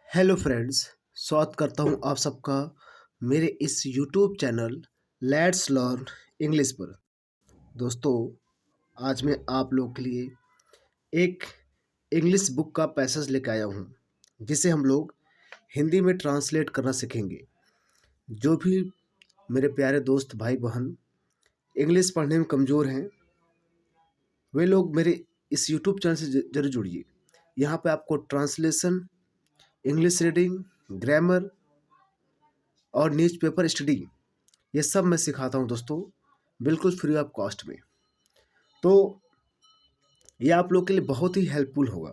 Hello friends, स्वागत करता हूं आप सबका मेरे इस YouTube channel let's learn English पर। दोस्तों, आज मैं आप लोगों के लिए एक इंग्लिश बुक का पैसेज लेकर आया हूं, जिसे हम लोग हिंदी में ट्रांसलेट करना सीखेंगे। जो भी मेरे प्यारे दोस्त भाई बहन इंग्लिश पढ़ने में कमज़ोर हैं, वे लोग मेरे इस यूट्यूब चैनल से जरूर जुड़िए। यहाँ पे आपको ट्रांसलेशन, इंग्लिश रीडिंग, ग्रामर और न्यूज़पेपर स्टडी ये सब मैं सिखाता हूँ दोस्तों, बिल्कुल फ्री ऑफ कॉस्ट में। तो ये आप लोग के लिए बहुत ही हेल्पफुल होगा।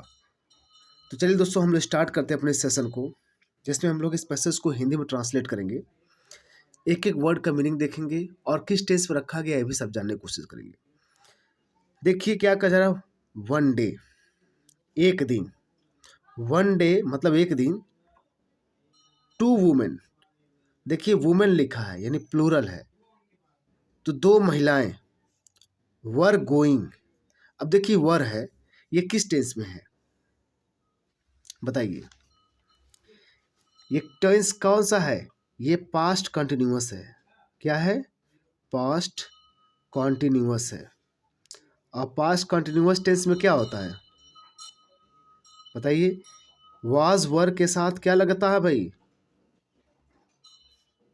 तो चलिए दोस्तों, हम लोग स्टार्ट करते हैं अपने सेशन को, जिसमें हम लोग इस पैसेज को हिंदी में ट्रांसलेट करेंगे। एक एक वर्ड का मीनिंग देखेंगे और किस टेंस पर रखा गया है भी सब जानने की कोशिश करेंगे। देखिए क्या कह रहा है, वन डे, एक दिन। वन डे मतलब एक दिन। टू वुमेन, देखिए वुमेन लिखा है यानी प्लूरल है, तो दो महिलाएं। वर गोइंग, अब देखिए वर है, ये किस टेंस में है बताइए। ये टेंस कौन सा है? ये पास्ट कंटिन्यूअस है। क्या है? पास्ट कंटिन्यूअस है। और पास्ट कंटिन्यूअस टेंस में क्या होता है बताइए? वाज वर के साथ क्या लगता है भाई?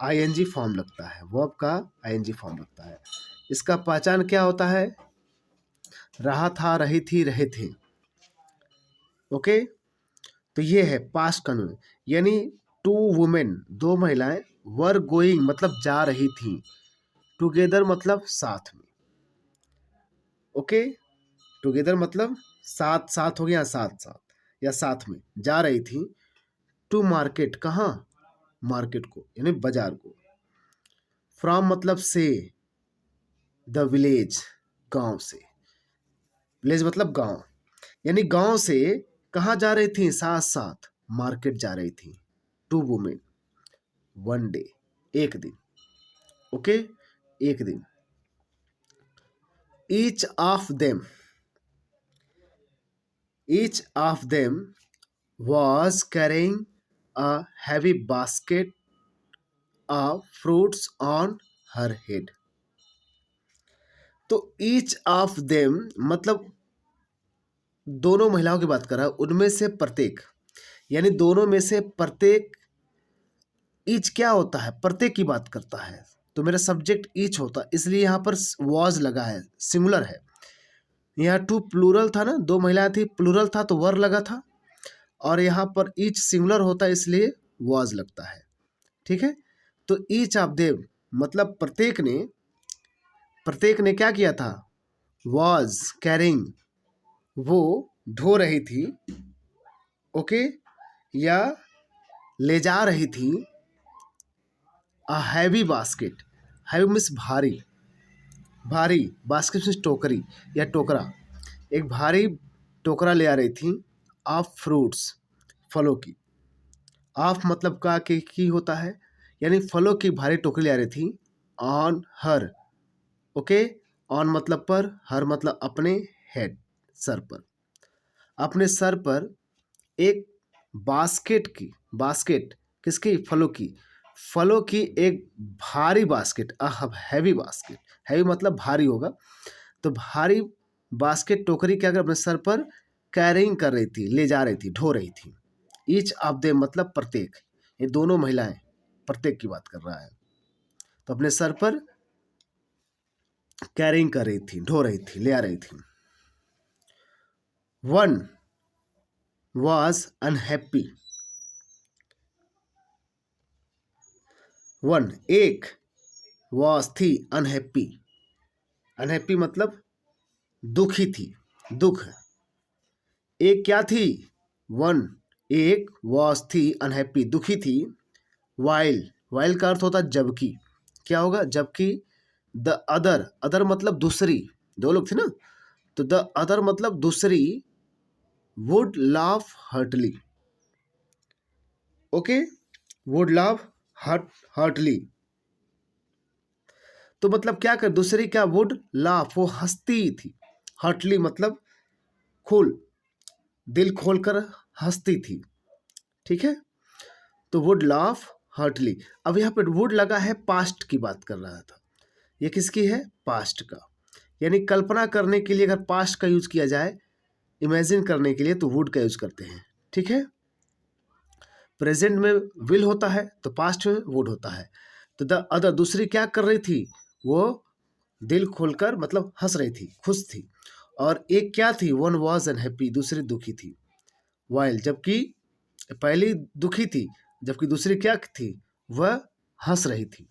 आईएनजी फॉर्म लगता है, वर्ब का आईएनजी फॉर्म लगता है। इसका पहचान क्या होता है? रहा था, रही थी, रहे थे। ओके, तो ये है पास्ट कंटिन्यूअस, यानी टू वुमेन, दो महिलाएं, वर गोइंग मतलब जा रही थी, टुगेदर मतलब साथ में। ओके, टुगेदर मतलब साथ साथ हो गया, साथ साथ या साथ में जा रही थी। टू मार्केट, कहाँ? मार्केट को यानी बाजार को। फ्रॉम मतलब से, द विलेज गांव से। विलेज मतलब गांव, यानी गांव से कहाँ जा रही थी? साथ साथ मार्केट जा रही थी। टू वुमेन, वन डे, एक दिन। ओके, एक दिन। Each of them, each of them was carrying a heavy basket of fruits on her head. तो each of them मतलब दोनों महिलाओं की बात कर रहा है, उनमें से प्रत्येक, यानी दोनों में से प्रत्येक। ईच क्या होता है? प्रत्येक की बात करता है, तो मेरा सब्जेक्ट ईच होता है, इसलिए यहाँ पर was लगा है, सिंगुलर है। यहाँ टू प्लूरल था ना, दो महिलाएं थी, प्लूरल था तो वर लगा था, और यहाँ पर ईच सिंगुलर होता है इसलिए was लगता है। ठीक है, तो ईच ऑफ देम मतलब प्रत्येक ने क्या किया था? वॉज कैरिंग, वो ढो रही थी। ओके, या ले जा रही थी। A heavy basket, heavy means भारी, भारी, बास्केट मीन्स टोकरी या टोकरा। एक भारी टोकरा ले आ रही थी ऑफ फ्रूट्स, फलों की। ऑफ मतलब का की होता है, यानी फलों की भारी टोकरी ले आ रही थी। ऑन हर, ओके, ऑन मतलब पर, हर मतलब अपने, हेड सर पर, अपने सर पर एक बास्केट की, बास्केट किसकी? फलों की, फलों की एक भारी बास्केट, हैवी बास्केट, हैवी मतलब भारी होगा, तो भारी बास्केट टोकरी क्या कर अपने सर पर कैरिंग कर रही थी, ले जा रही थी, ढो रही थी। ईच ऑफ देम मतलब प्रत्येक, ये दोनों महिलाएं, प्रत्येक की बात कर रहा है, तो अपने सर पर कैरिंग कर रही थी, ढो रही थी, ले आ रही थी। वन वॉज अनहैप्पी, वन एक, वॉज थी, अनहैप्पी, अनहैप्पी मतलब दुखी थी, दुख। एक क्या थी? वन एक, वॉज थी, अनहैप्पी दुखी थी। वाइल, वाइल का अर्थ होता है जबकि, क्या होगा? जबकि। द अदर, अदर मतलब दूसरी, दो लोग थे ना, तो द अदर मतलब दूसरी। Would laugh heartily, okay, would laugh heartily, तो मतलब क्या कर, दूसरी क्या? वुड लाफ, वो हंसती थी। हर्टली मतलब खोल, दिल खोलकर हंसती थी। ठीक है, तो वुड लाफ हार्टली। अब यहाँ पे वुड लगा है, पास्ट की बात कर रहा था। ये किसकी है? पास्ट का। यानी कल्पना करने के लिए अगर पास्ट का यूज किया जाए, इमेजिन करने के लिए, तो वुड का यूज करते हैं। ठीक है। प्रेजेंट में विल होता है तो पास्ट में वुड होता है। तो द अदर, दूसरी क्या कर रही थी? वो दिल खोलकर मतलब हंस रही थी, खुश थी। और एक क्या थी? वन वॉज अनहैप्पी, दूसरी दुखी थी। वाइल, जबकि पहली दुखी थी, जबकि दूसरी क्या थी? वह हंस रही थी।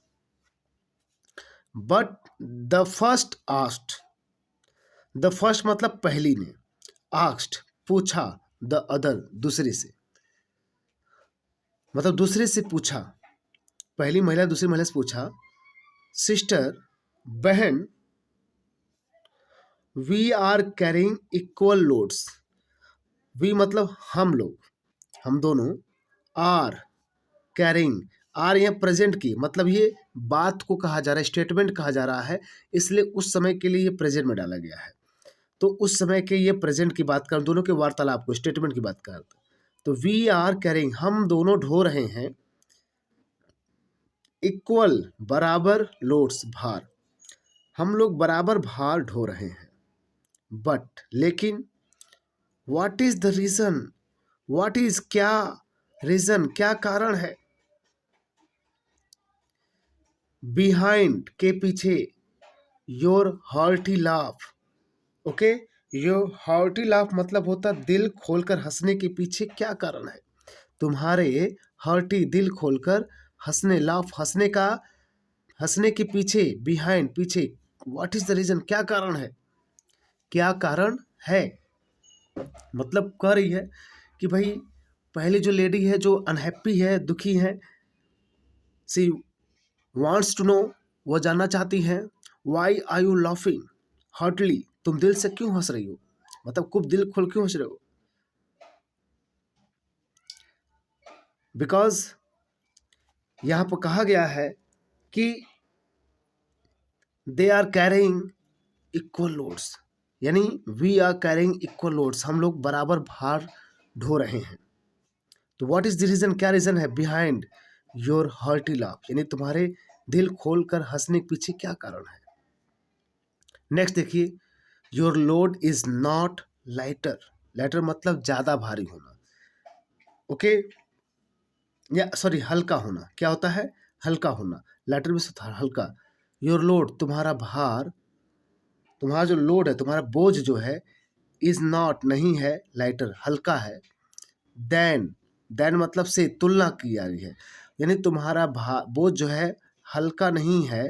But the first asked, the first मतलब पहली ने, आस्ट पूछा, द अदर दूसरी से, मतलब दूसरे से पूछा। पहली महिला दूसरी महिला से पूछा, सिस्टर, बहन, we are carrying equal loads. We मतलब हम लोग, हम दोनों, आर कैरिंग, आर यहाँ प्रेजेंट की, मतलब ये बात को कहा जा रहा है, स्टेटमेंट कहा जा रहा है, इसलिए उस समय के लिए ये प्रेजेंट में डाला गया है। तो उस समय के ये प्रेजेंट की बात कर, दोनों के वार्तालाप को, स्टेटमेंट की बात कर। तो वी आर कैरिंग, हम दोनों ढो रहे हैं, इक्वल बराबर, लोड्स भार, हम लोग बराबर भार ढो रहे हैं। बट लेकिन, what is the reason, what is क्या रीजन, क्या कारण है, बिहाइंड के पीछे, your hearty laugh. Okay, your hearty laugh मतलब होता दिल खोलकर हंसने के पीछे क्या कारण है? तुम्हारे हार्टी, दिल खोलकर हंसने, लाफ हंसने का, हंसने के पीछे, बिहाइंड पीछे, व्हाट इज द रीजन क्या कारण है, क्या कारण है। मतलब कह रही है कि भाई पहली जो लेडी है जो अनहैप्पी है, दुखी है, सी वांट्स टू नो, वो जानना चाहती है, why are you laughing heartily, तुम दिल से क्यों हंस रही हो, मतलब खूब दिल खोल क्यों हंस रहे हो। बिकॉज यहाँ पर कहा गया है कि they are carrying equal loads, यानी we are carrying equal loads, हम लोग बराबर भार ढो रहे हैं। तो व्हाट इज द रीजन, क्या रीजन है, बिहाइंड योर हार्टी लाफ, यानी तुम्हारे दिल खोल कर हंसने के पीछे क्या कारण है। नेक्स्ट देखिए, your load is not lighter, lighter मतलब ज्यादा भारी होना। ओके, या सॉरी, हल्का होना, क्या होता है? हल्का होना, लाइटर में हल्का। योर लोड, तुम्हारा भार, तुम्हारा जो लोड है, तुम्हारा बोझ जो है, इज नॉट नहीं है, लाइटर हल्का है, देन, देन मतलब से तुलना की जा रही है, यानी तुम्हारा बोझ जो है हल्का नहीं है,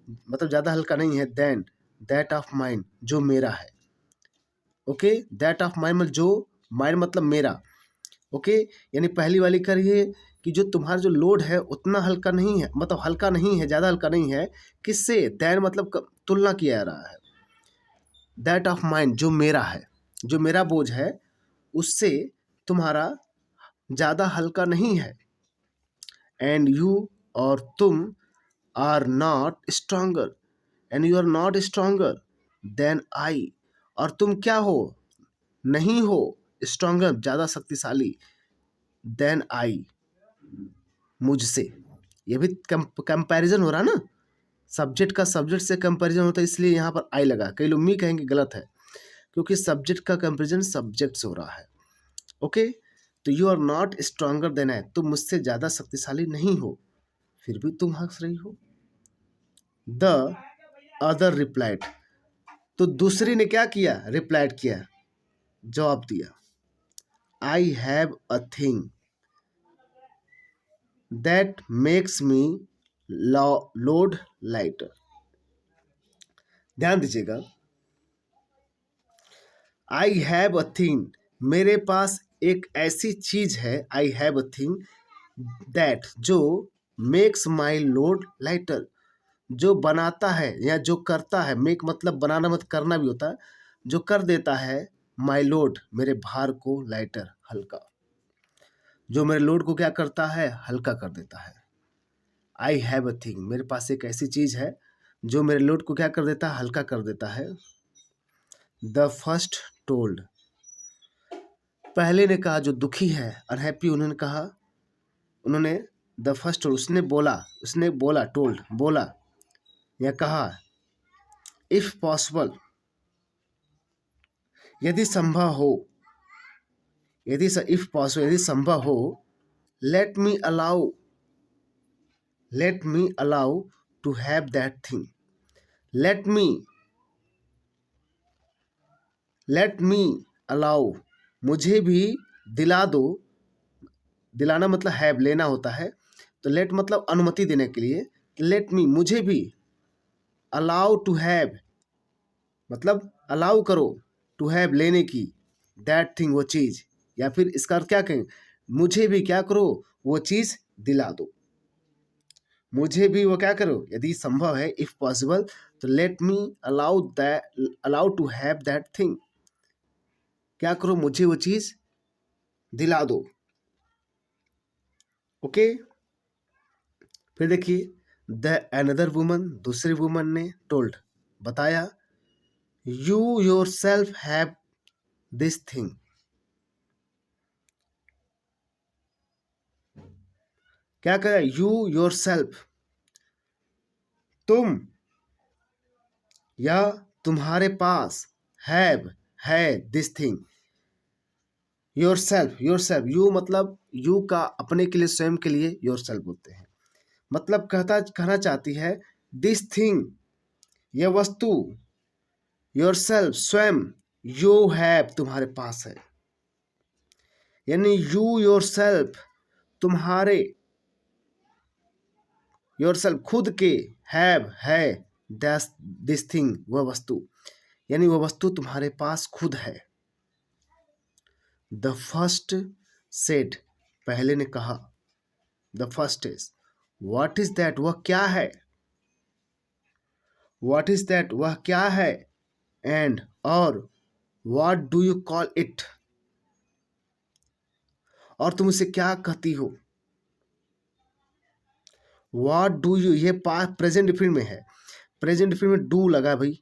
मतलब ज़्यादा हल्का नहीं है, देन दैट ऑफ माइंड, जो मेरा है। ओके, दैट ऑफ माइंड मतलब जो, माइंड मतलब मेरा। ओके, यानी पहली वाली करिए कि जो तुम्हारा जो लोड है उतना हल्का नहीं है, मतलब हल्का नहीं है, ज़्यादा हल्का नहीं है, किससे? देन मतलब तुलना किया जा रहा है, दैट ऑफ माइंड जो मेरा है, जो मेरा बोझ है उससे तुम्हारा ज़्यादा हल्का नहीं है। एंड यू, और तुम, are not stronger, and you are not stronger than I, और तुम क्या हो? नहीं हो स्ट्रांगर, ज़्यादा शक्तिशाली, देन आई, मुझसे। ये भी कंपैरिजन हो रहा है ना, सब्जेक्ट का सब्जेक्ट से कंपैरिजन होता है, इसलिए यहाँ पर आई लगा। कई लोग मी कहेंगे, गलत है, क्योंकि सब्जेक्ट का कंपैरिजन सब्जेक्ट से हो रहा है। ओके, तो you are not stronger than I, तुम मुझसे ज़्यादा शक्तिशाली नहीं हो, फिर भी तुम हंस रही हो। द अदर रिप्लाइड, तो दूसरी ने क्या किया? रिप्लाइड किया, जवाब दिया, I have a thing that makes me load lighter. ध्यान दीजिएगा, आई हैव अ थिंग, मेरे पास एक ऐसी चीज है, I have a thing that, जो मेक्स माई लोड लाइटर, जो बनाता है या जो करता है, मेक मतलब बनाना मत करना भी होता है, जो कर देता है माई लोड, मेरे भार को, लाइटर हल्का, जो मेरे लोड को क्या करता है? हल्का कर देता है। आई हैव अ थिंग, मेरे पास एक ऐसी चीज है जो मेरे लोड को क्या कर देता है? हल्का कर देता है। द फर्स्ट टोल्ड, पहले ने कहा, जो दुखी है, अनहैप्पी, उन्होंने कहा, उन्होंने द फर्स्ट उसने बोला टोल्ड बोला या कहा, इफ पॉसिबल यदि संभव हो, इफ पॉसिबल यदि संभव हो, let me allow to have that thing, let me allow मुझे भी दिला दो, दिलाना मतलब हैव लेना होता है, तो लेट मतलब अनुमति देने के लिए, लेट मी मुझे भी, अलाउ टू हैव मतलब अलाउ करो, टू हैव लेने की, दैट थिंग वो चीज़, या फिर इसका अर्थ क्या कहें, मुझे भी क्या करो वो चीज़ दिला दो, मुझे भी वो क्या करो यदि संभव है, इफ पॉसिबल, तो let me allow to have that thing, क्या करो मुझे वो चीज़ दिला दो। ओके, फिर देखिए, द अनदर वुमन दूसरी वुमन ने टोल्ड बताया, you your self have this thing, क्या कह रहा है, यू योर सेल्फ तुम या तुम्हारे पास, हैव है this thing, your self you मतलब यू का अपने के लिए स्वयं के लिए योर सेल्फ बोलते हैं, मतलब कहना चाहती है दिस थिंग यह वस्तु, योर सेल्फ स्वयं, यू हैव तुम्हारे पास है, यानी यू योर सेल्फ तुम्हारे, योर सेल्फ खुद के, हैव है दिस थिंग वह वस्तु, यानी वह वस्तु तुम्हारे पास खुद है। द फर्स्ट सेड पहले ने कहा, the first is what is that वह क्या है, व्हाट इज दैट वह क्या है, एंड और what do you call it और तुम इसे क्या कहती हो, व्हाट डू यू ये पास्ट प्रेजेंट डिफिनिट में है, प्रेजेंट डिफिनिट में डू लगा भाई,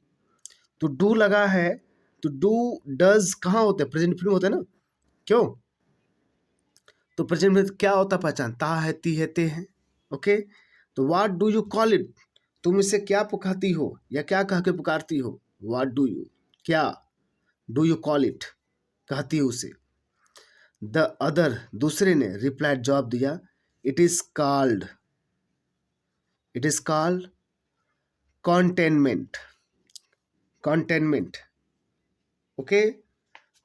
तो डू लगा है, तो डू डज कहाँ होते हैं, प्रेजेंट डिफिनिट में होते हैं ना, क्यों, तो प्रेजेंट में क्या होता है पहचान, ता है ती है ते हैं। ओके, तो what do you call it तुम इसे क्या पुकारती हो या क्या कह के पुकारती हो, व्हाट डू यू क्या, डू यू कॉल इट कहती हो उसे। द अदर दूसरे ने रिप्लाइड जवाब दिया, it is called cantonment, okay,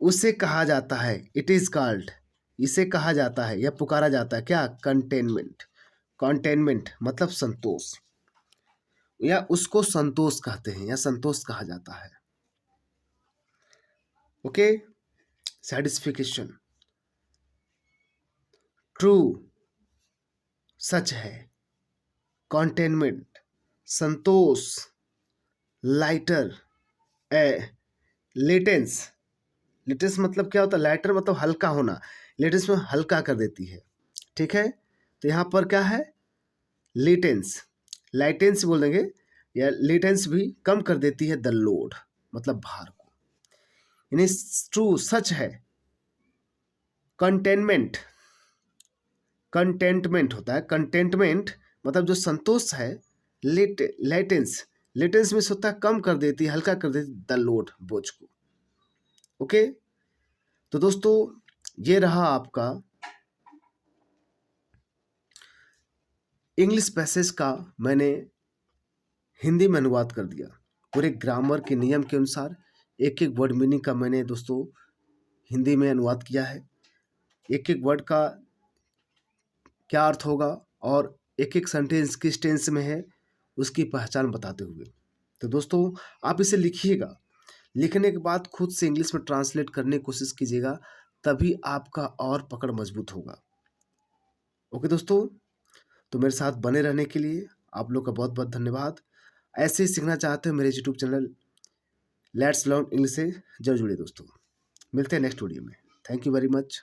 उसे कहा जाता है, इट इज कॉल्ड इसे कहा जाता है या पुकारा जाता है क्या, कॉन्टेनमेंट मतलब संतोष, या उसको संतोष कहते हैं या संतोष कहा जाता है। ओके, सैटिस्फिकेशन, ट्रू सच है, कॉन्टेनमेंट संतोष, लाइटर लेटेंस मतलब क्या होता है, लाइटर मतलब हल्का होना, लेटेंस में हल्का कर देती है, ठीक है, तो यहाँ पर क्या है, लाइटेंस बोल देंगे, या लेटेंस भी कम कर देती है द लोड मतलब भार को, यानी ट्रू सच है, कंटेंटमेंट होता है, कंटेंटमेंट मतलब जो संतोष है, लेटेंस में से होता है कम कर देती है, हल्का कर देती द लोड बोझ को। ओके, तो दोस्तों ये रहा आपका इंग्लिश पैसेज का, मैंने हिंदी में अनुवाद कर दिया, पूरे ग्रामर के नियम के अनुसार एक एक वर्ड मीनिंग का मैंने दोस्तों हिंदी में अनुवाद किया है, एक एक वर्ड का क्या अर्थ होगा और एक एक सेंटेंस किस टेंस में है उसकी पहचान बताते हुए। तो दोस्तों आप इसे लिखिएगा, लिखने के बाद खुद से इंग्लिश में ट्रांसलेट करने की कोशिश कीजिएगा, तभी आपका और पकड़ मजबूत होगा। ओके दोस्तों, तो मेरे साथ बने रहने के लिए आप लोग का बहुत बहुत धन्यवाद। ऐसे ही सीखना चाहते हो मेरे YouTube channel let's learn English से जरूर जुड़िए दोस्तों। मिलते हैं नेक्स्ट वीडियो में। Thank you very much.